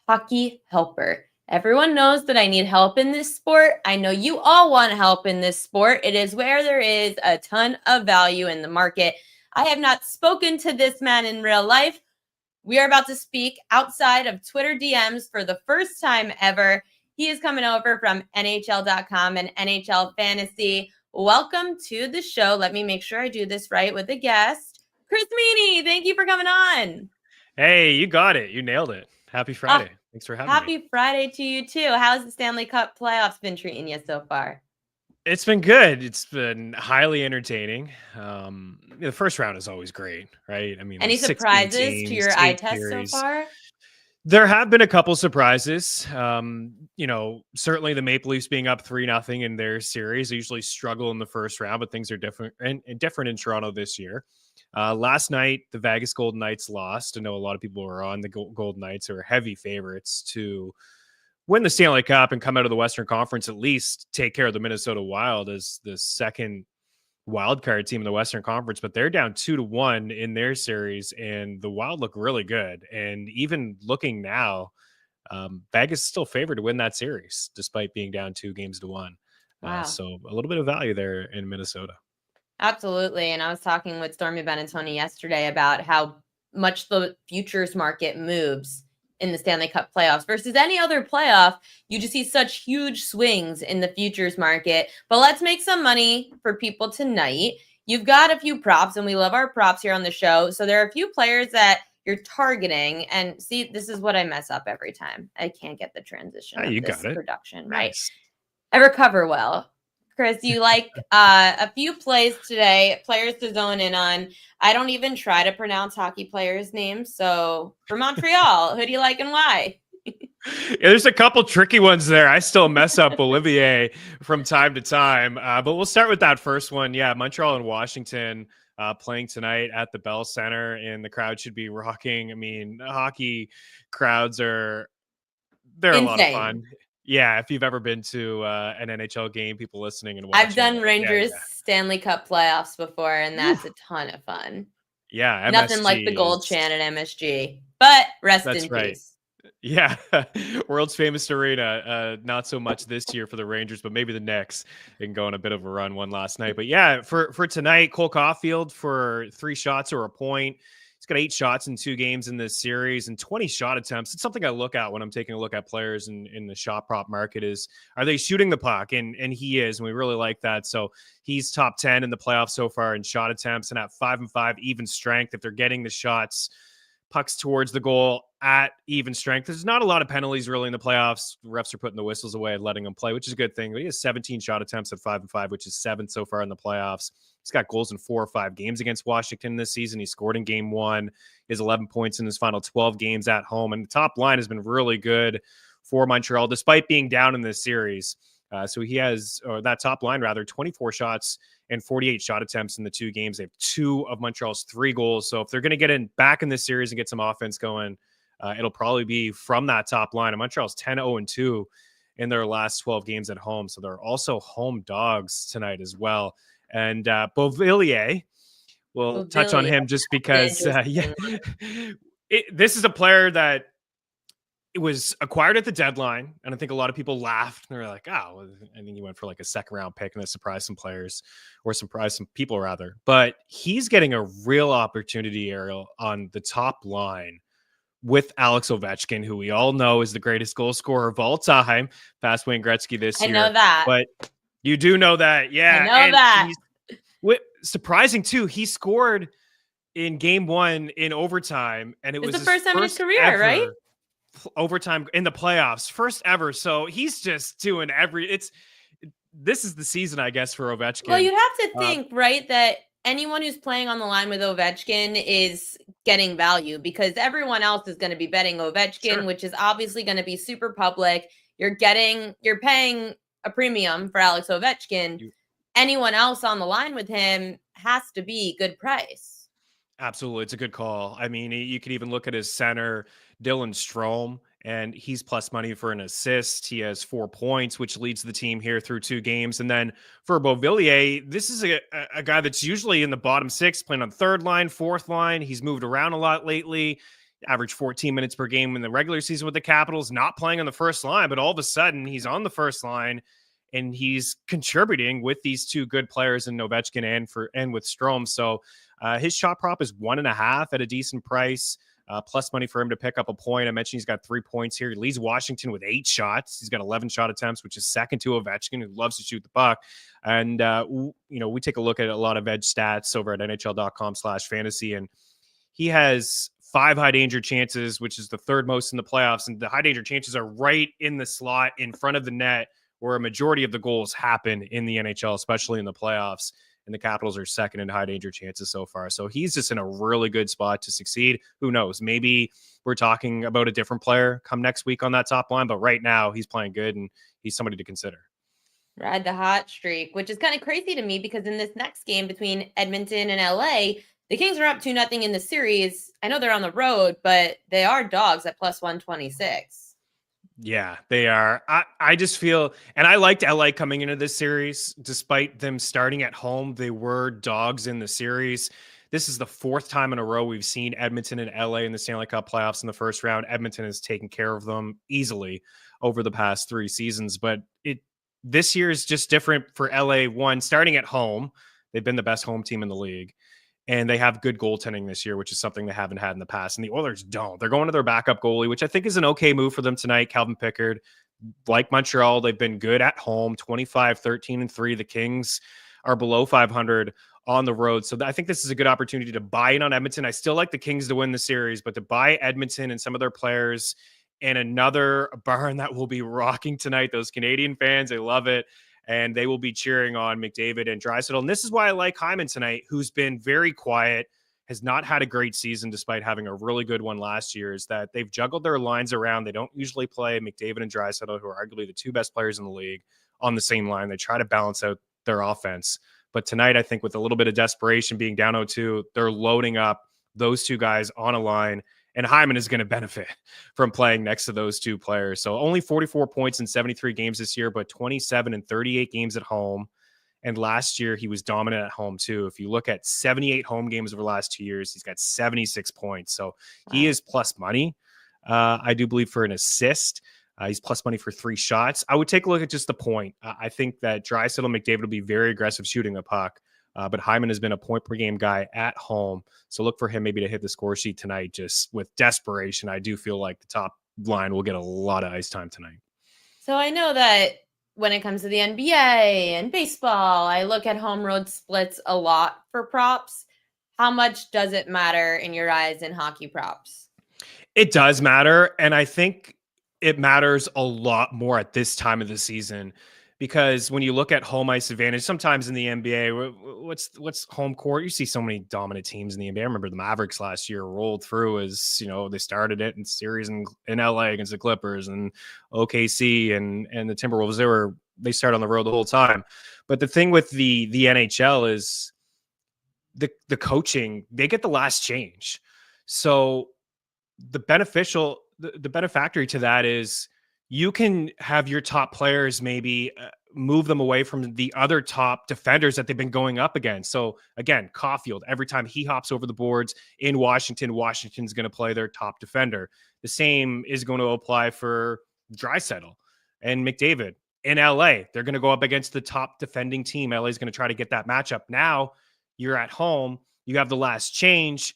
hockey helper. Everyone knows that I need help in this sport. I know you all want help in this sport. It is where there is a ton of value in the market. I have not spoken to this man in real life. We are about to speak outside of Twitter DMs for the first time ever. He is coming over from NHL.com and NHL Fantasy. Welcome to the show. Let me make sure I do this right with a guest. Chris Meaney, thank you for coming on. Hey, you got it. You nailed it. Happy Friday. Thanks for having me. Happy Friday to you too. How's the Stanley Cup Playoffs been treating you so far? It's been good. It's been highly entertaining. The first round is always great, right? I mean, Any surprises to your eye test so far? There have been a couple surprises. Certainly the Maple Leafs being up 3-0 in their series. They usually struggle in the first round, but things are different and different in Toronto this year. Last night, the Vegas Golden Knights lost. I know a lot of people were on the Golden Knights, who are heavy favorites to win the Stanley Cup and come out of the Western Conference, at least take care of the Minnesota Wild as the second wild card team in the Western Conference. But they're down 2-1 in their series, and the Wild look really good. And even looking now, Vegas is still favored to win that series, despite being down 2-1. Wow. So a little bit of value there in Minnesota. Absolutely. And I was talking with Stormy Benetoni yesterday about how much the futures market moves in the Stanley Cup playoffs versus any other playoff. You just see such huge swings in the futures market. But let's make some money for people tonight. You've got a few props, and we love our props here on the show. So there are a few players that you're targeting. And see, this is what I mess up every time. I can't get the transition of this production right. Nice. I recover well. Chris, you like a few plays today, players to zone in on. I don't even try to pronounce hockey players' names. So for Montreal, who do you like and why? There's a couple tricky ones there. I still mess up Olivier from time to time. But we'll start with that first one. Yeah, Montreal and Washington playing tonight at the Bell Center, and the crowd should be rocking. I mean, hockey crowds they're insane. A lot of fun. Yeah, if you've ever been to an NHL game, people listening and watching. I've done Rangers Stanley Cup playoffs before, and that's a ton of fun. Yeah, nothing like the Gold Chan at MSG, but rest in peace. Yeah, world's famous arena. Not so much this year for the Rangers, but maybe the next. They can go on a bit of a run one last night. But yeah, for tonight, Cole Caulfield for 3 shots or a point. He's got 8 shots in 2 games in this series and 20 shot attempts. It's something I look at when I'm taking a look at players in the shot prop market is, are they shooting the puck? And he is, and we really like that. So he's top 10 in the playoffs so far in shot attempts, and at 5-5 even strength. If they're getting the shots, pucks towards the goal at even strength. There's not a lot of penalties really in the playoffs. The refs are putting the whistles away and letting them play, which is a good thing. But he has 17 shot attempts at 5-5, which is 7th so far in the playoffs. He's got goals in 4 or 5 games against Washington this season. He scored in game 1. He has 11 points in his final 12 games at home. And the top line has been really good for Montreal, despite being down in this series. So he has, or that top line rather, 24 shots and 48 shot attempts in the 2 games. They have 2 of Montreal's 3 goals. So if they're going to get back in this series and get some offense going, it'll probably be from that top line. And Montreal's 10-0-2 in their last 12 games at home. So they're also home dogs tonight as well. And Beauvillier, we'll touch on him just because, this is a player that it was acquired at the deadline, and I think a lot of people laughed. And they're like, oh, I think he went for like a 2nd round pick, and that surprised some players, or surprised some people rather. But he's getting a real opportunity, Ariel, on the top line with Alex Ovechkin, who we all know is the greatest goal scorer of all time, past Wayne Gretzky this year. I know that. But you do know that. Yeah. I know that. Surprising too, he scored in game 1 in overtime, and it was the first time in his career, right? Overtime in the playoffs, first ever. So he's just doing this is the season, I guess, for Ovechkin. Well, you'd have to think, right, that anyone who's playing on the line with Ovechkin is getting value, because everyone else is going to be betting Ovechkin, which is obviously going to be super public. You're paying a premium for Alex Ovechkin. Anyone else on the line with him has to be good price. Absolutely. It's a good call. I mean, you could even look at his center, Dylan Strome, and he's plus money for an assist. He has 4 points, which leads the team here through 2 games. And then for Beauvillier, this is a guy that's usually in the bottom 6, playing on 3rd line, 4th line. He's moved around a lot lately. averaged 14 minutes per game in the regular season with the Capitals, not playing on the first line, but all of a sudden he's on the first line and he's contributing with these two good players in Ovechkin and with Strome. So his shot prop is 1.5 at a decent price. Plus money for him to pick up a point. I mentioned he's got 3 points here. He leads Washington with 8 shots. He's got 11 shot attempts, which is second to Ovechkin, who loves to shoot the puck. And, we take a look at a lot of edge stats over at NHL.com/fantasy, and he has 5 high danger chances, which is the third most in the playoffs. And the high danger chances are right in the slot in front of the net where a majority of the goals happen in the NHL, especially in the playoffs. And the Capitals are second in high danger chances so far. So he's just in a really good spot to succeed. Who knows? Maybe we're talking about a different player come next week on that top line. But right now he's playing good and he's somebody to consider. Ride the hot streak, which is kind of crazy to me because in this next game between Edmonton and LA, the Kings are up 2-0 in the series. I know they're on the road, but they are dogs at plus 126. Yeah, they are. I just feel, and I liked LA coming into this series, despite them starting at home. They were dogs in the series. This is the 4th time in a row we've seen Edmonton and LA in the Stanley Cup playoffs in the first round. Edmonton has taken care of them easily over the past 3 seasons, but this year is just different for LA. One, starting at home, they've been the best home team in the league. And they have good goaltending this year, which is something they haven't had in the past. And the Oilers don't. They're going to their backup goalie, which I think is an okay move for them tonight. Calvin Pickard, like Montreal, they've been good at home, 25-13-3. The Kings are below 500 on the road. So I think this is a good opportunity to buy in on Edmonton. I still like the Kings to win the series, but to buy Edmonton and some of their players and another barn that will be rocking tonight. Those Canadian fans, they love it. And they will be cheering on McDavid and Draisaitl. And this is why I like Hyman tonight, who's been very quiet, has not had a great season despite having a really good one last year, is that they've juggled their lines around. They don't usually play McDavid and Draisaitl, who are arguably the 2 best players in the league, on the same line. They try to balance out their offense. But tonight, I think with a little bit of desperation, being down 0-2, they're loading up those 2 guys on a line. And Hyman is going to benefit from playing next to those 2 players. So only 44 points in 73 games this year, but 27 in 38 games at home. And last year, he was dominant at home, too. If you look at 78 home games over the last 2 years, he's got 76 points. So he is plus money, I do believe, for an assist. He's plus money for 3 shots. I would take a look at just the point. I think that Draisaitl and McDavid will be very aggressive shooting the puck. But Hyman has been a point-per-game guy at home. So look for him maybe to hit the score sheet tonight just with desperation. I do feel like the top line will get a lot of ice time tonight. So I know that when it comes to the NBA and baseball, I look at home road splits a lot for props. How much does it matter in your eyes in hockey props? It does matter. And I think it matters a lot more at this time of the season. Because when you look at home ice advantage, sometimes in the NBA, what's home court? You see so many dominant teams in the NBA. I remember the Mavericks last year rolled through as, they started it in series in LA against the Clippers and OKC and the Timberwolves. They started on the road the whole time. But the thing with the NHL is the coaching, they get the last change. So the benefactory to that is you can have your top players maybe move them away from the other top defenders that they've been going up against. So again, Caulfield, every time he hops over the boards in Washington, Washington's going to play their top defender. The same is going to apply for Draisaitl and McDavid. In LA, they're going to go up against the top defending team. LA is going to try to get that matchup. Now you're at home. You have the last change.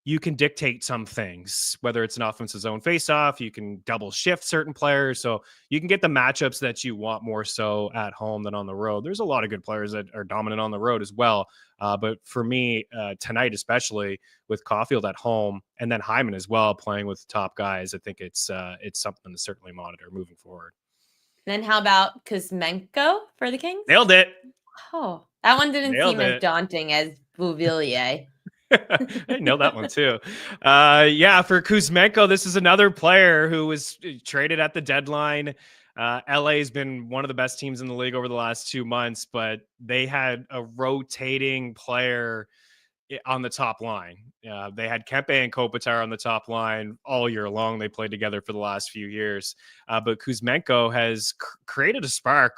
You can dictate some things, whether it's an offensive zone faceoff, you can double shift certain players. So you can get the matchups that you want more so at home than on the road. There's a lot of good players that are dominant on the road as well. But for me, tonight, especially with Caulfield at home and then Hyman as well, playing with the top guys, I think it's something to certainly monitor moving forward. Then how about Kuzmenko for the Kings? Nailed it. Oh, that one didn't seem as daunting as Bouvillier. I know that one too. For Kuzmenko, this is another player who was traded at the deadline. LA has been one of the best teams in the league over the last 2 months, but they had a rotating player on the top line. They had Kempe and Kopitar on the top line all year long. They played together for the last few years. But Kuzmenko has created a spark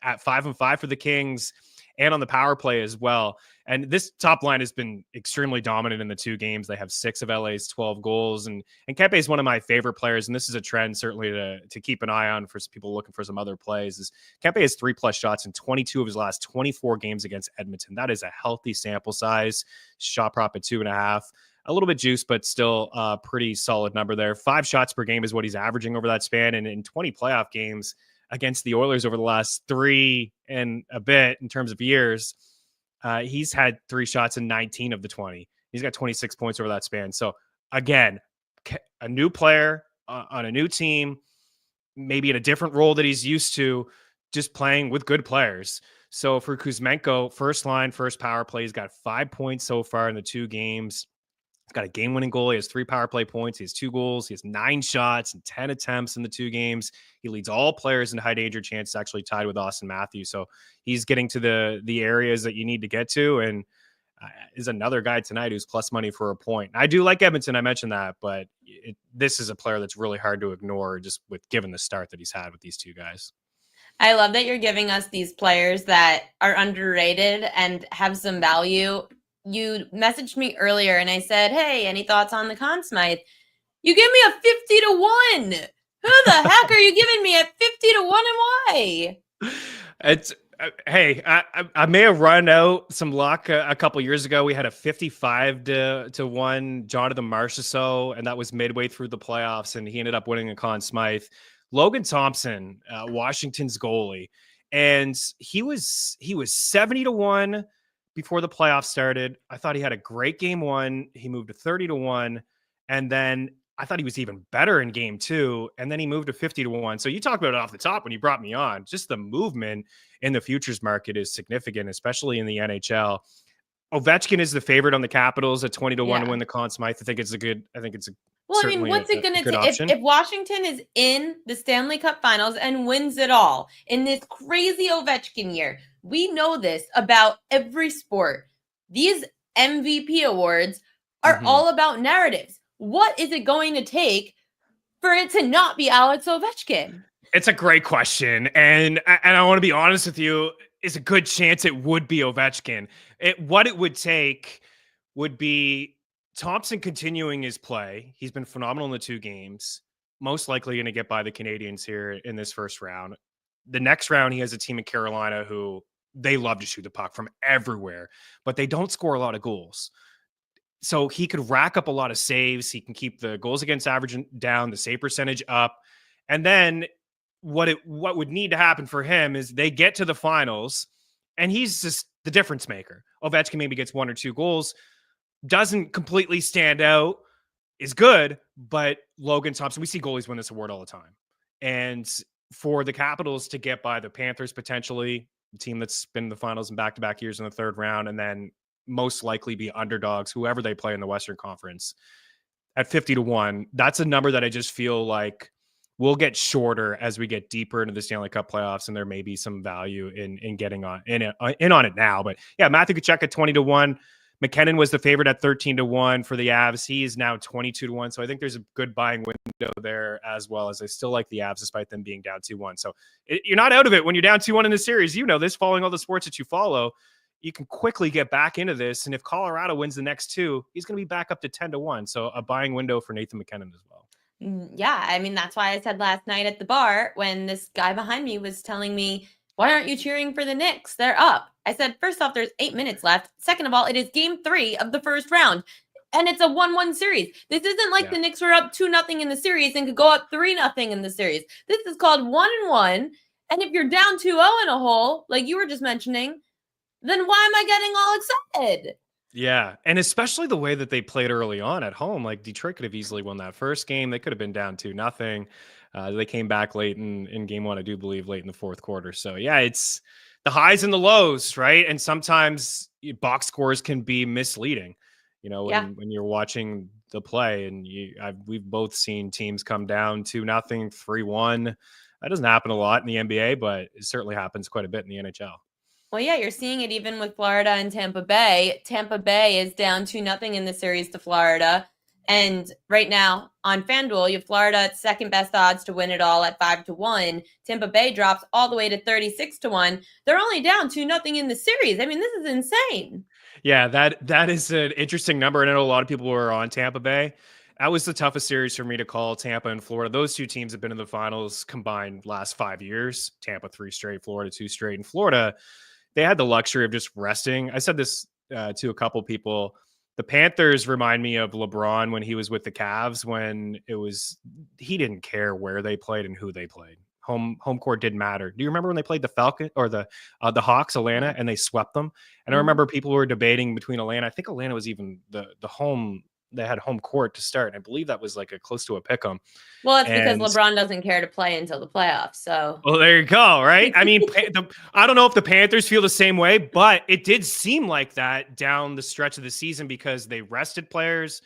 at 5-5 for the Kings and on the power play as well. And this top line has been extremely dominant in the 2 games. They have 6 of LA's 12 goals. And Kempe is one of my favorite players. And this is a trend certainly to keep an eye on for people looking for some other plays. Is Kempe has 3+ shots in 22 of his last 24 games against Edmonton. That is a healthy sample size. Shot prop at 2.5. A little bit juice, but still a pretty solid number there. 5 shots per game is what he's averaging over that span. And in 20 playoff games against the Oilers over the last 3 and a bit in terms of years, he's had 3 shots in 19 of the 20. He's got 26 points over that span. So again, a new player on a new team, maybe in a different role that he's used to, just playing with good players. So for Kuzmenko, first line, first power play, he's got 5 points so far in the 2 games. He's got a game-winning goal. He has 3 power play points. He has 2 goals. He has 9 shots and 10 attempts in the 2 games. He leads all players in high danger chances, actually tied with Austin Matthews. So he's getting to the areas that you need to get to, and is another guy tonight who's plus money for a point. I do like Edmonton. I mentioned that, but this is a player that's really hard to ignore just with given the start that he's had with these 2 guys. I love that you're giving us these players that are underrated and have some value. You messaged me earlier and I said, hey, any thoughts on the Conn Smythe? You give me a 50-1. Who the heck are you giving me at 50-1 and why? It's hey, I may have run out some luck a couple years ago. We had a 55-1 Jonathan Marchessault, and that was midway through the playoffs, and he ended up winning a Conn Smythe. Logan Thompson, Washington's goalie, and he was 70-1 before the playoffs started. I thought he had a great game 1. He moved to 30-1. And then I thought he was even better in game 2. And then he moved to 50-1. So you talked about it off the top when you brought me on. Just the movement in the futures market is significant, especially in the NHL. Ovechkin is the favorite on the Capitals at 20-1 to win the Conn Smythe. I think it's a well, I mean, what's it going to take if Washington is in the Stanley Cup Finals and wins it all in this crazy Ovechkin year? We know this about every sport. These MVP awards are all about narratives. What is it going to take for it to not be Alex Ovechkin? It's a great question. And I want to be honest with you, it's a good chance it would be Ovechkin. What it would take would be Thompson continuing his play. He's been phenomenal in the 2 games. Most likely going to get by the Canadians here in this first round. The next round, he has a team in Carolina who they love to shoot the puck from everywhere, but they don't score a lot of goals. So he could rack up a lot of saves. He can keep the goals against average down, the save percentage up. And then what would need to happen for him is they get to the finals and he's just the difference maker. Ovechkin maybe gets 1 or 2 goals, doesn't completely stand out, is good, but Logan Thompson, we see goalies win this award all the time. And for the Capitals to get by the Panthers, potentially, the team that's been in the finals in back-to-back years in the 3rd round, and then most likely be underdogs, whoever they play in the Western Conference, at 50-1, that's a number that I just feel like will get shorter as we get deeper into the Stanley Cup playoffs, and there may be some value in getting on it now. But yeah, Matthew Tkachuk at 20-1. McKinnon was the favorite at 13-1 for the Avs. He is now 22-1. So I think there's a good buying window there, as well as I still like the Avs despite them being down 2-1. So you're not out of it when you're down 2-1 in the series. You know this, following all the sports that you follow. You can quickly get back into this. And if Colorado wins the next 2, he's going to be back up to 10-1. So a buying window for Nathan McKinnon as well. Yeah, I mean, that's why I said last night at the bar when this guy behind me was telling me, why aren't you cheering for the Knicks? They're up. I said, first off, there's 8 minutes left. Second of all, it is game 3 of the first round. And it's a 1-1 series. This isn't like the Knicks were up 2-0 in the series and could go up 3-0 in the series. This is called 1-1. And if you're down 2-0 in a hole, like you were just mentioning, then why am I getting all excited? Yeah, and especially the way that they played early on at home. Like Detroit could have easily won that first game. They could have been down 2-0. They came back late in game 1, I do believe, late in the 4th quarter. So yeah, it's the highs and the lows, right? And sometimes box scores can be misleading, you know, when you're watching the play. And we've both seen teams come down 2-0, 3-1. That doesn't happen a lot in the NBA, but it certainly happens quite a bit in the NHL. Well, yeah, you're seeing it even with Florida and Tampa Bay. Tampa Bay is down 2-0 in the series to Florida. And right now on FanDuel, you have Florida at second best odds to win it all at 5-1. Tampa Bay drops all the way to 36-1. They're only down 2-0 in the series. I mean, this is insane. Yeah, that is an interesting number. And I know a lot of people were on Tampa Bay. That was the toughest series for me to call, Tampa and Florida. Those two teams have been in the finals combined last 5 years. Tampa 3 straight, Florida 2 straight. And Florida, they had the luxury of just resting. I said this to a couple people. The Panthers remind me of LeBron when he was with the Cavs, when he didn't care where they played and who they played. Home court didn't matter. Do you remember when they played the Falcon or the Hawks, Atlanta, and they swept them? And I remember people were debating between Atlanta. I think Atlanta was even the home. They had home court to start. And I believe that was like a close to a pick 'em. Well, it's because LeBron doesn't care to play until the playoffs. So, well, there you go. Right. I mean, I don't know if the Panthers feel the same way, but it did seem like that down the stretch of the season because they rested players.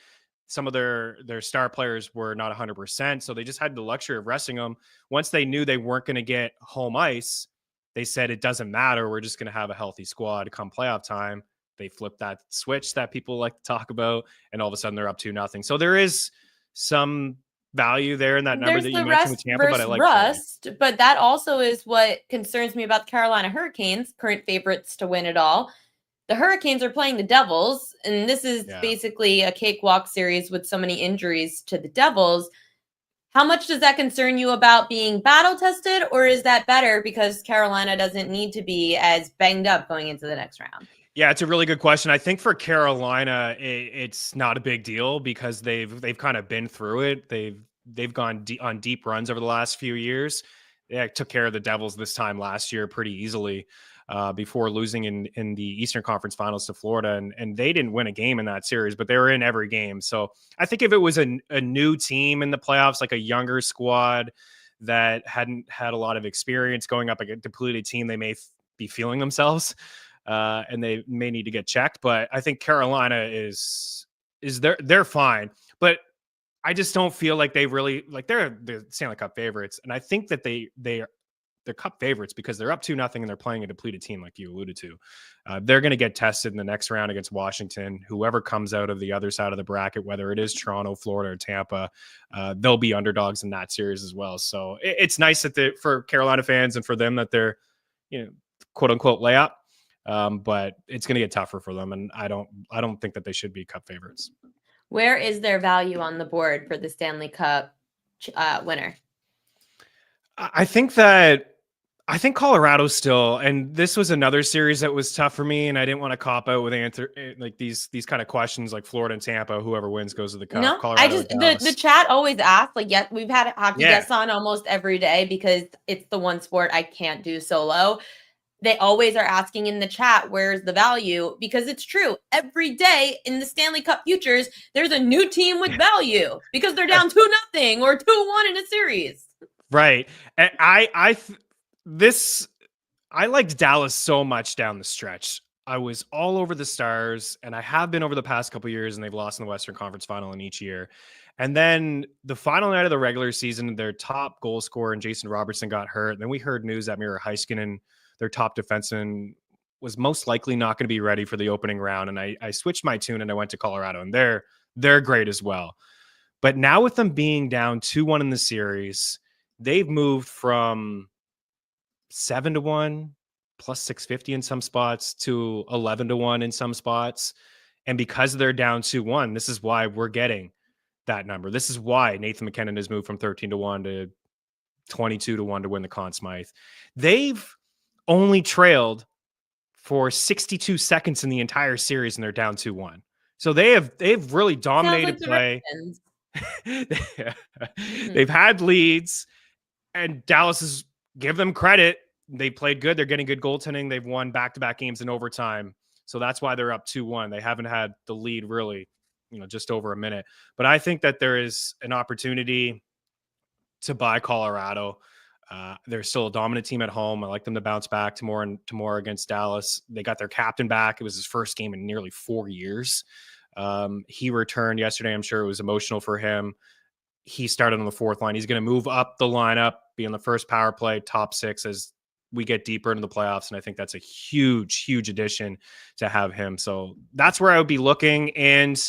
Some of their star players were not 100%. So they just had the luxury of resting them. Once they knew they weren't going to get home ice, they said, it doesn't matter. We're just going to have a healthy squad come playoff time. They flipped that switch that people like to talk about, and all of a sudden they're up 2-0. So there is some value there in that number that you mentioned with Tampa, but I like rust. But that also is what concerns me about the Carolina Hurricanes, current favorites to win it all. The Hurricanes are playing the Devils, and this is basically a cakewalk series with so many injuries to the Devils. How much does that concern you about being battle tested, or is that better because Carolina doesn't need to be as banged up going into the next round? Yeah, it's a really good question. I think for Carolina, it's not a big deal because they've kind of been through it. They've gone on deep runs over the last few years. They took care of the Devils this time last year pretty easily before losing in the Eastern Conference Finals to Florida. And they didn't win a game in that series, but they were in every game. So I think if it was a new team in the playoffs, like a younger squad that hadn't had a lot of experience going up against a depleted team, they may be feeling themselves. And they may need to get checked, but I think Carolina is they're fine. But I just don't feel like they really they're the Stanley Cup favorites, and I think that they're Cup favorites because they're up 2-0 and they're playing a depleted team, like you alluded to. They're going to get tested in the next round against Washington. Whoever comes out of the other side of the bracket, whether it is Toronto, Florida, or Tampa, they'll be underdogs in that series as well. So it's nice that for Carolina fans and for them that they're quote unquote layup. But it's going to get tougher for them, and I don't think that they should be Cup favorites. Where is their value on the board for the Stanley Cup winner? I think Colorado still, and this was another series that was tough for me, and I didn't want to cop out with these kind of questions like Florida and Tampa. Whoever wins goes to the Cup. No, Colorado, the chat always asks, we've had hockey guests on almost every day because it's the one sport I can't do solo. They always are asking in the chat, where's the value? Because it's true. Every day in the Stanley Cup futures, there's a new team with value because they're down 2-0 or 2-1 in a series. Right. And I liked Dallas so much down the stretch. I was all over the Stars, and I have been over the past couple of years, and they've lost in the Western Conference Final in each year. And then the final night of the regular season, their top goal scorer and Jason Robertson got hurt. And then we heard news that Mira Heiskanen, their top defenseman, was most likely not going to be ready for the opening round. And I switched my tune and I went to Colorado, and they're great as well. But now with them being down 2-1 in the series, they've moved from 7-1 plus 650 in some spots to 11-1 in some spots. And because they're down 2-1, this is why we're getting that number. This is why Nathan McKinnon has moved from 13-1 to 22-1 to win the Conn Smythe. They've only trailed for 62 seconds in the entire series, and they're down 2-1. So they've really dominated play. They've had leads, and Dallas is, give them credit. They played good. They're getting good goaltending. They've won back-to-back games in overtime. So that's why they're up 2-1. They haven't had the lead really, just over a minute. But I think that there is an opportunity to buy Colorado. They're still a dominant team at home. I like them to bounce back tomorrow against Dallas. They got their captain back. It was his first game in nearly 4 years. He returned yesterday. I'm sure it was emotional for him. He started on the fourth line. He's going to move up the lineup, be on the first power play, top six as we get deeper into the playoffs. And I think that's a huge, huge addition to have him. So that's where I would be looking. And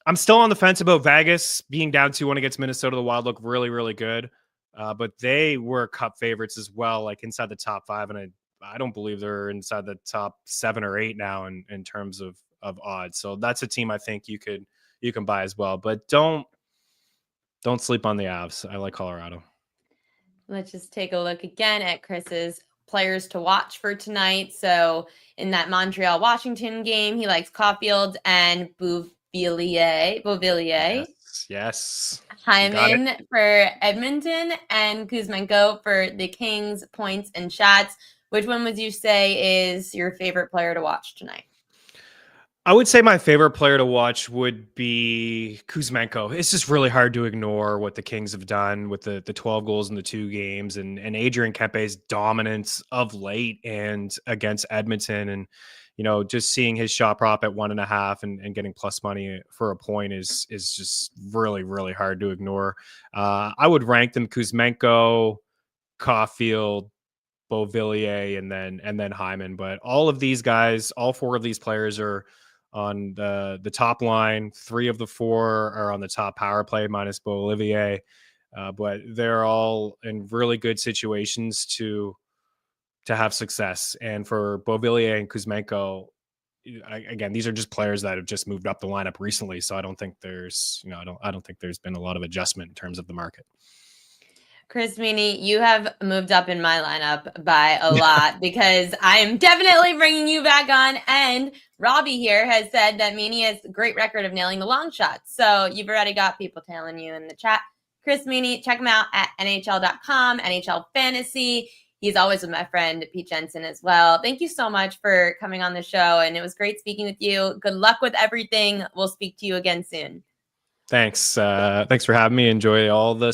I'm still on the fence about Vegas being down 2-1 against Minnesota. The Wild look really, really good. But they were Cup favorites as well, like inside the top five. And I don't believe they're inside the top 7 or 8 now in terms of odds. So that's a team I think you can buy as well. But don't sleep on the Avs. I like Colorado. Let's just take a look again at Chris's players to watch for tonight. So in that Montreal-Washington game, he likes Caulfield and Beauvillier. Yes. Hyman for Edmonton and Kuzmenko for the Kings. Points and shots. Which one would you say is your favorite player to watch tonight? I would say my favorite player to watch would be Kuzmenko. It's just really hard to ignore what the Kings have done with the 12 goals in the 2 games and Adrian Kempe's dominance of late and against Edmonton. And, just seeing his shot prop at 1.5 and getting plus money for a point is just really, really hard to ignore. I would rank them Kuzmenko, Caulfield, Beauvillier, and then Hyman. But all of these guys, all 4 of these players are on the top line. 3 of the 4 are on the top power play minus Beauvillier. But they're all in really good situations to have success. And for Beauvillier and Kuzmenko, again, these are just players that have just moved up the lineup recently. So I don't think there's, I don't think there's been a lot of adjustment in terms of the market. Chris Meaney, you have moved up in my lineup by a lot because I am definitely bringing you back on. And Robbie here has said that Meaney has a great record of nailing the long shots. So you've already got people telling you in the chat. Chris Meaney, check him out at NHL.com, NHL Fantasy. He's always with my friend Pete Jensen as well. Thank you so much for coming on the show. And it was great speaking with you. Good luck with everything. We'll speak to you again soon. Thanks. Thanks for having me. Enjoy all the